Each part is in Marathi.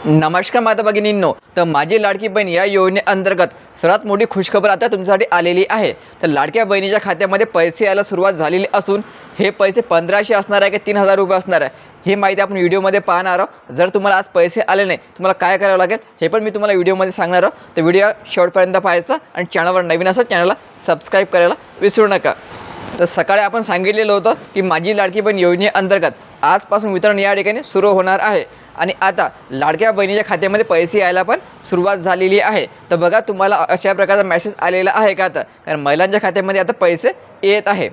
नमस्कार माता भगिनींनो, तर माझी लाडकी बहीण या योजनेअंतर्गत सर्वात मोठी खुशखबर आता तुमच्यासाठी आलेली आहे। तर लाडक्या बहिणीच्या खात्यामध्ये पैसे यायला सुरुवात झालेली असून हे पैसे 1500 असणार आहे की 3000 रुपये असणार आहे ही माहिती आपण व्हिडिओमध्ये पाहणार आहोत। जर तुम्हाला आज पैसे आले नाही तुम्हाला काय करावं लागेल हे पण मी तुम्हाला व्हिडिओमध्ये सांगणार आहोत। तर व्हिडिओ शेवटपर्यंत पाहायचा आणि चॅनलवर नवीन असेल चॅनलला सबस्क्राईब करायला विसरू नका। तर सकाळी आपण सांगितलेलं होतं की माझी लाडकी बहीण योजनेअंतर्गत आजपासून वितरण या ठिकाणी सुरू होणार आहे आणि आता लाडक्या बहिणीच्या खात्यामध्ये पैसे यायला पण सुरुवात झालेली आहे। तर बघा तुम्हाला अशा प्रकारचा मेसेज आलेला आहे का आता, कारण महिलांच्या खात्यामध्ये आता पैसे येत आहे।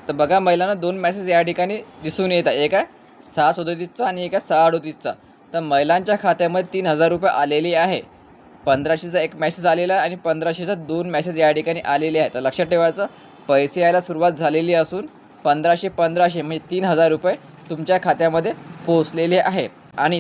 तर बघा महिलांना दोन मेसेज या ठिकाणी दिसून येत आहे, एक आहे 6:37चा आणि एक आहे 6:38चा। तर महिलांच्या खात्यामध्ये 3000 रुपये आलेले आहे। 1500चा एक मेसेज आलेला आहे आणि 1500चा दोन मेसेज या ठिकाणी आलेले आहेत। तर लक्षात ठेवायचं पैसे यायला सुरुवात झालेली असून 1500 म्हणजे 3000 रुपये तुमच्या खात्यामध्ये पोहोचलेले आहे। आणि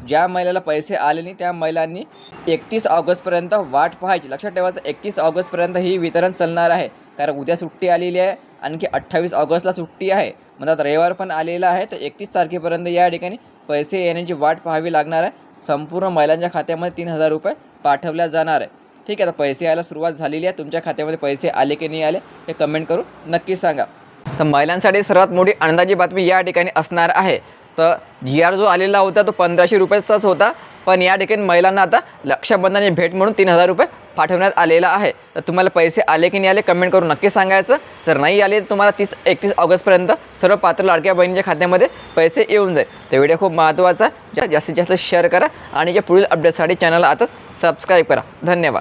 ज्या महिलेला पैसे आले नाही त्या महिलांनी 31 ऑगस्टपर्यंत वाट पाहायची। लक्षात ठेवायचं 31 ऑगस्टपर्यंत ही वितरण चालणार आहे, कारण उद्या सुट्टी आलेली आहे, आणखी 28 ऑगस्टला सुट्टी आहे, म्हणतात रविवार पण आलेला आहे। तर 31 तारखेपर्यंत या ठिकाणी पैसे येण्याची वाट पाहावी लागणार आहे। संपूर्ण महिलांच्या खात्यामध्ये 3000 रुपये पाठवल्या जाणार आहे। ठीक आहे, तर पैसे यायला सुरुवात झालेली आहे। तुमच्या खात्यामध्ये पैसे आले की नाही आले हे कमेंट करून नक्की सांगा। तर महिलांसाठी सर्वात मोठी आनंदाची बातमी या ठिकाणी असणार आहे। तर GR जो आलेला होता तो 1500 रुपयाचाच होता, पण या ठिकाणी महिलांना आता रक्षाबंधनाची भेट म्हणून 3000 रुपये पाठवण्यात आलेला आहे। तर तुम्हाला पैसे आले की नाही आले कमेंट करून नक्की सांगायचं। जर नाही आले तर तुम्हाला 31 ऑगस्टपर्यंत सर्व पात्र लाडक्या बहिणीच्या खात्यामध्ये पैसे येऊन जाईल। तर व्हिडिओ खूप महत्त्वाचा, जास्तीत जास्त शेअर करा आणि या पुढील अपडेटसाठी चॅनलला आता सबस्क्राईब करा। धन्यवाद।